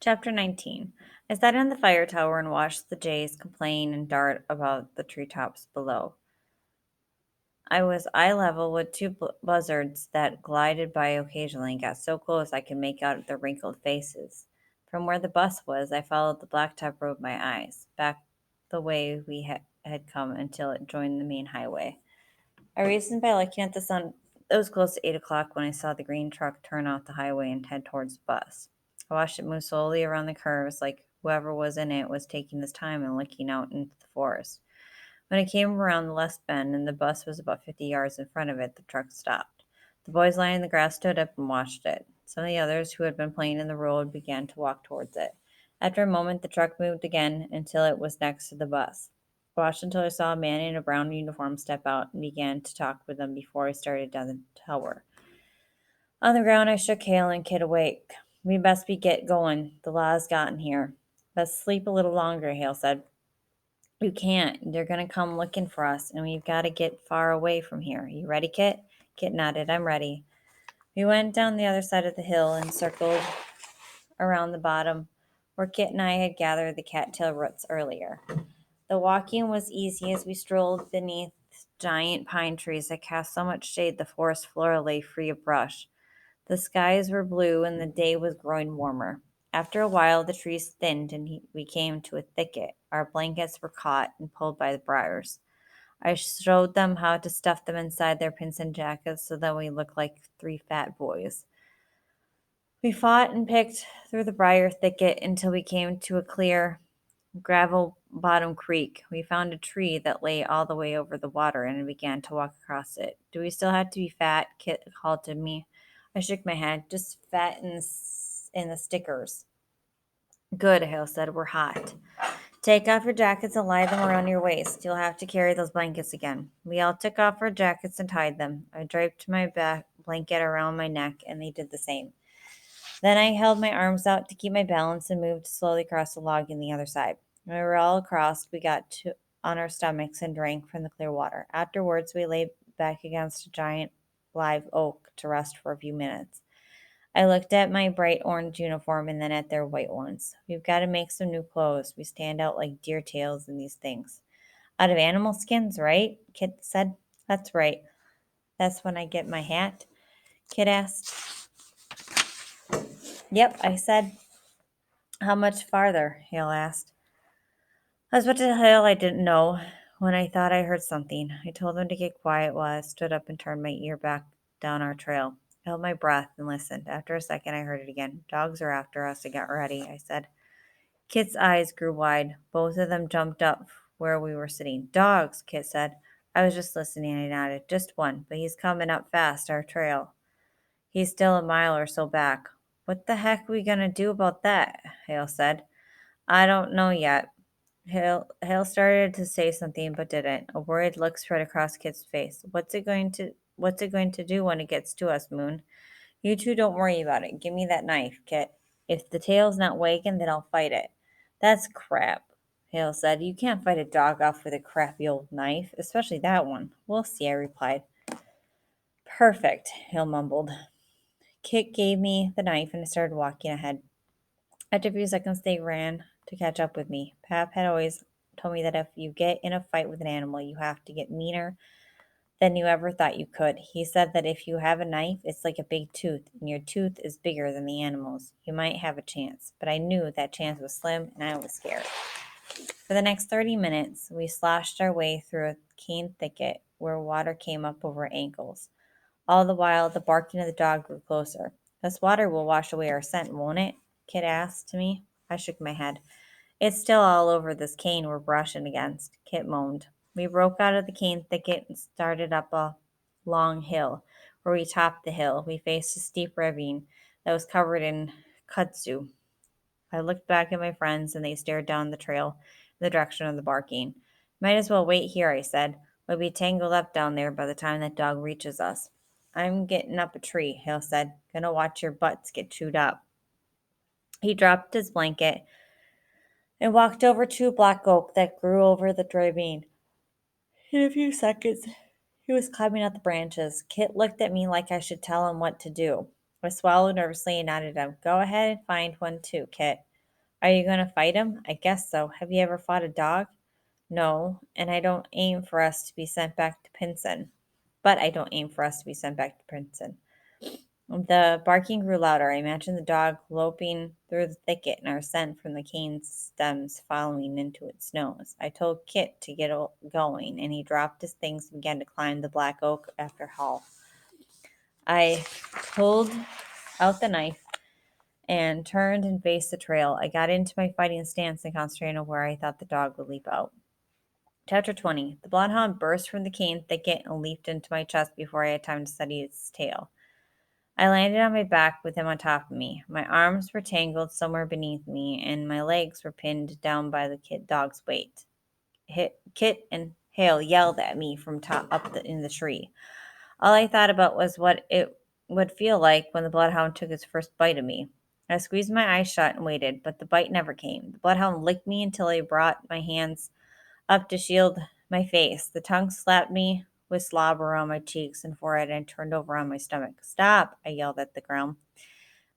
Chapter 19. I sat in the fire tower and watched the jays complain and dart about the treetops below. I was eye level with two buzzards that glided by occasionally and got so close I could make out their wrinkled faces. From where the bus was, I followed the blacktop road with my eyes, back the way we had come until it joined the main highway. I reasoned by looking at the sun. It was close to 8 o'clock when I saw the green truck turn off the highway and head towards the bus. I watched it move slowly around the curves like whoever was in it was taking his time and looking out into the forest. When it came around the left bend and the bus was about 50 yards in front of it, the truck stopped. The boys lying in the grass stood up and watched it. Some of the others who had been playing in the road began to walk towards it. After a moment, the truck moved again until it was next to the bus. I watched until I saw a man in a brown uniform step out and began to talk with them before I started down the tower. On the ground, I shook Hale and Kid awake. We best be get going. The law's gotten here. Let's sleep a little longer, Hale said. You can't. They're going to come looking for us, and we've got to get far away from here. You ready, Kit? Kit nodded. I'm ready. We went down the other side of the hill and circled around the bottom where Kit and I had gathered the cattail roots earlier. The walking was easy as we strolled beneath giant pine trees that cast so much shade the forest floor lay free of brush. The skies were blue and the day was growing warmer. After a while, the trees thinned and we came to a thicket. Our blankets were caught and pulled by the briars. I showed them how to stuff them inside their pins and jackets so that we looked like three fat boys. We fought and picked through the briar thicket until we came to a clear gravel bottom creek. We found a tree that lay all the way over the water and began to walk across it. Do we still have to be fat? Kit called to me. I shook my head. Just fat in the stickers. Good, Hale said. We're hot. Take off your jackets and lie them around your waist. You'll have to carry those blankets again. We all took off our jackets and tied them. I draped my back blanket around my neck, and they did the same. Then I held my arms out to keep my balance and moved slowly across the log on the other side. When we were all across, we got on our stomachs and drank from the clear water. Afterwards, we lay back against a giant live oak to rest for a few minutes. I looked at my bright orange uniform and then at their white ones. We've got to make some new clothes. We stand out like deer tails in these things. Out of animal skins, right? Kit said. That's right. That's when I get my hat? Kit asked. Yep, I said. How much farther? Hale asked. I was about to tell I didn't know when I thought I heard something. I told him to get quiet while I stood up and turned my ear back down our trail. I held my breath and listened. After a second, I heard it again. Dogs are after us. I got ready, I said. Kit's eyes grew wide. Both of them jumped up where we were sitting. Dogs, Kit said. I was just listening, I nodded. Just one, but he's coming up fast, our trail. He's still a mile or so back. What the heck are we going to do about that? Hale said. I don't know yet. Hale started to say something but didn't. A worried look spread across Kit's face. What's it going to do when it gets to us, Moon? You two don't worry about it. Give me that knife, Kit. If the tail's not wagging, then I'll fight it. That's crap, Hale said. You can't fight a dog off with a crappy old knife, especially that one. We'll see, I replied. Perfect, Hale mumbled. Kit gave me the knife and I started walking ahead. After a few seconds, they ran to catch up with me. Pap had always told me that if you get in a fight with an animal, you have to get meaner than you ever thought you could. He said that if you have a knife, it's like a big tooth, and your tooth is bigger than the animal's. You might have a chance. But I knew that chance was slim, and I was scared. For the next 30 minutes, we sloshed our way through a cane thicket where water came up over ankles. All the while, the barking of the dog grew closer. This water will wash away our scent, won't it? Kit asked me. I shook my head. It's still all over this cane we're brushing against, Kit moaned. We broke out of the cane thicket and started up a long hill. Where we topped the hill, we faced a steep ravine that was covered in kudzu. I looked back at my friends and they stared down the trail in the direction of the barking. Might as well wait here, I said. We'll be tangled up down there by the time that dog reaches us. I'm getting up a tree, Hale said. Gonna watch your butts get chewed up. He dropped his blanket and walked over to a black oak that grew over the ravine. In a few seconds, he was climbing up the branches. Kit looked at me like I should tell him what to do. I swallowed nervously and nodded him. Go ahead and find one too, Kit. Are you going to fight him? I guess so. Have you ever fought a dog? No, and I don't aim for us to be sent back to Pinson. But I don't aim for us to be sent back to Pinson. The barking grew louder. I imagined the dog loping through the thicket and our scent from the cane stems following into its nose. I told Kit to get going, and he dropped his things and began to climb the black oak after Hal. I pulled out the knife and turned and faced the trail. I got into my fighting stance and concentrated on where I thought the dog would leap out. Chapter 20. The bloodhound burst from the cane thicket and leaped into my chest before I had time to study its tail. I landed on my back with him on top of me. My arms were tangled somewhere beneath me, and my legs were pinned down by the dog's weight. Kit and Hale yelled at me from in the tree. All I thought about was what it would feel like when the bloodhound took its first bite of me. I squeezed my eyes shut and waited, but the bite never came. The bloodhound licked me until I brought my hands up to shield my face. The tongue slapped me with slobber on my cheeks and forehead and turned over on my stomach. Stop, I yelled at the ground.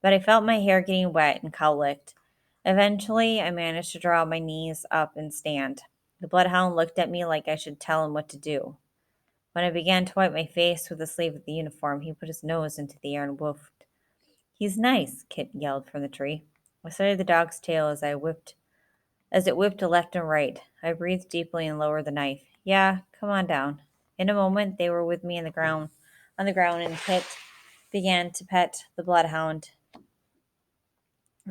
But I felt my hair getting wet and cowlicked. Eventually, I managed to draw my knees up and stand. The bloodhound looked at me like I should tell him what to do. When I began to wipe my face with the sleeve of the uniform, he put his nose into the air and woofed. He's nice, Kit yelled from the tree. I studied the dog's tail as it whipped to left and right. I breathed deeply and lowered the knife. Yeah, come on down. In a moment, they were with me on the ground, and Kit began to pet the bloodhound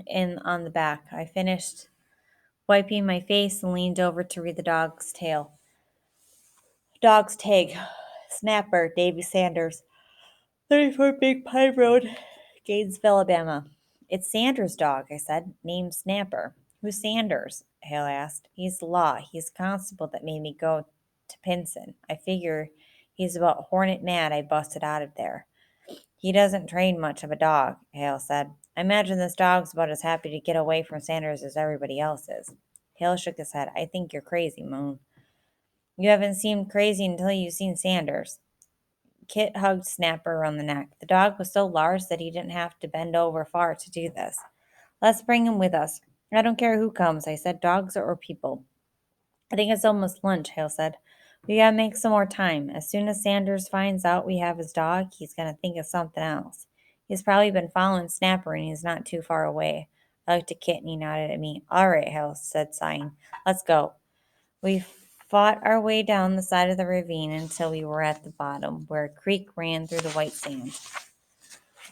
in on the back. I finished wiping my face and leaned over to read the dog's tag. Snapper, Davy Sanders, 34 Big Pine Road, Gainesville, Alabama. It's Sanders' dog, I said. Named Snapper. Who's Sanders? Hale asked. He's the law. He's the constable that made me go to Pinson. I figure he's about hornet mad I busted out of there. He doesn't train much of a dog, Hale said. I imagine this dog's about as happy to get away from Sanders as everybody else is. Hale shook his head. I think you're crazy, Moon. You haven't seemed crazy until you've seen Sanders. Kit hugged Snapper around the neck. The dog was so large that he didn't have to bend over far to do this. Let's bring him with us. I don't care who comes, I said, dogs or people. I think it's almost lunch, Hale said. We gotta make some more time. As soon as Sanders finds out we have his dog, he's gonna think of something else. He's probably been following Snapper and he's not too far away. I looked at Kit and he nodded at me. All right, Hale said, sighing. Let's go. We fought our way down the side of the ravine until we were at the bottom, where a creek ran through the white sand.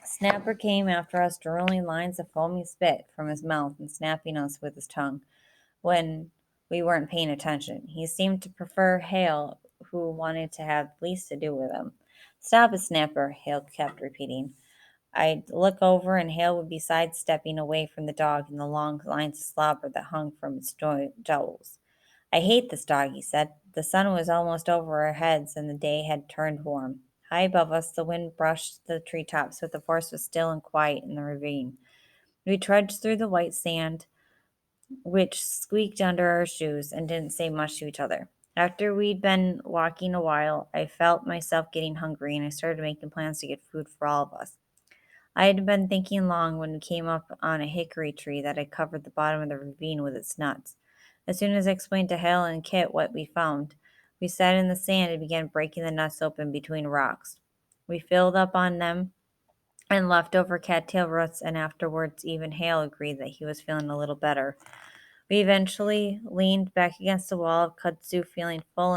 Snapper came after us, drooling lines of foamy spit from his mouth and snapping us with his tongue when we weren't paying attention. He seemed to prefer Hale, who wanted to have least to do with him. Stop it, Snapper, Hale kept repeating. I'd look over, and Hale would be sidestepping away from the dog in the long lines of slobber that hung from its jowls. I hate this dog, he said. The sun was almost over our heads, and the day had turned warm. High above us, the wind brushed the treetops, but the forest was still and quiet in the ravine. We trudged through the white sand, which squeaked under our shoes, and didn't say much to each other. After we'd been walking a while, I felt myself getting hungry, and I started making plans to get food for all of us. I had been thinking long when we came up on a hickory tree that had covered the bottom of the ravine with its nuts. As soon as I explained to Hale and Kit what we found, we sat in the sand and began breaking the nuts open between rocks. We filled up on them and left over cattail roots, and afterwards even Hale agreed that he was feeling a little better. We eventually leaned back against the wall of kudzu, feeling full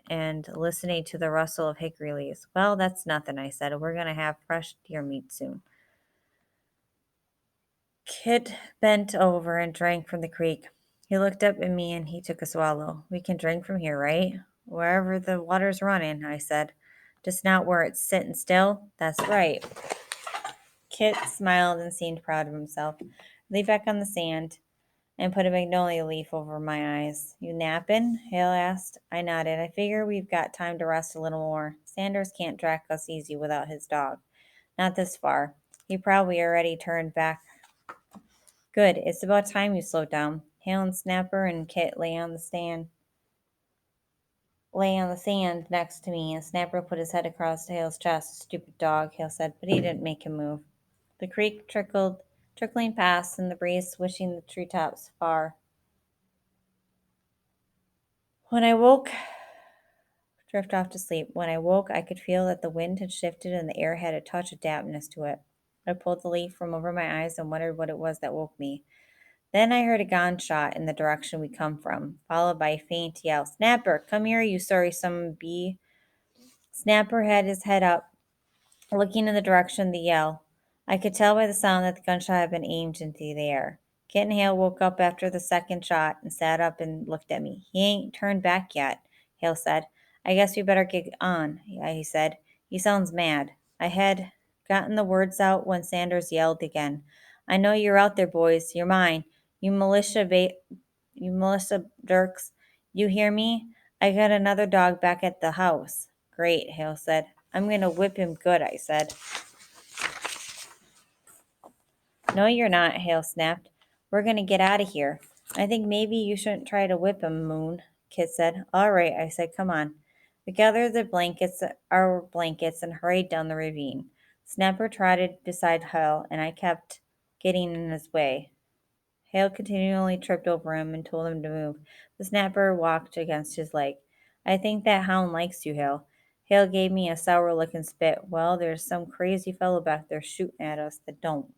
and listening to the rustle of hickory leaves. Well, that's nothing, I said. We're going to have fresh deer meat soon. Kit bent over and drank from the creek. He looked up at me and he took a swallow. We can drink from here, right? Wherever the water's running, I said. Just not where it's sitting still? That's right. Kit smiled and seemed proud of himself. I lay back on the sand and put a magnolia leaf over my eyes. You nappin'? Hale asked. I nodded. I figure we've got time to rest a little more. Sanders can't track us easy without his dog. Not this far. He probably already turned back. Good. It's about time you slowed down. Hale and Snapper and Kit lay on the sand next to me, and Snapper put his head across Hale's chest. Stupid dog, Hale said, but he didn't make him move. The creek trickled trickling past and the breeze swishing the treetops far. When I woke, drift off to sleep. When I woke, I could feel that the wind had shifted and the air had a touch of dampness to it. I pulled the leaf from over my eyes and wondered what it was that woke me. Then I heard a gunshot in the direction we come from, followed by a faint yell. Snapper, come here, you sorry son of a bee. Snapper had his head up, looking in the direction of the yell. I could tell by the sound that the gunshot had been aimed into the air. Kit and Hale woke up after the second shot and sat up and looked at me. He ain't turned back yet, Hale said. I guess we better get on, he said. He sounds mad. I had gotten the words out when Sanders yelled again. I know you're out there, boys. You're mine. You militia Dirks. You hear me? I got another dog back at the house. Great, Hale said. I'm going to whip him good, I said. No, you're not, Hale snapped. We're going to get out of here. I think maybe you shouldn't try to whip him, Moon, Kit said. All right, I said, come on. We gathered our blankets, and hurried down the ravine. Snapper trotted beside Hale, and I kept getting in his way. Hale continually tripped over him and told him to move. The Snapper walked against his leg. I think that hound likes you, Hale. Hale gave me a sour look and spit. Well, there's some crazy fellow back there shooting at us that don't.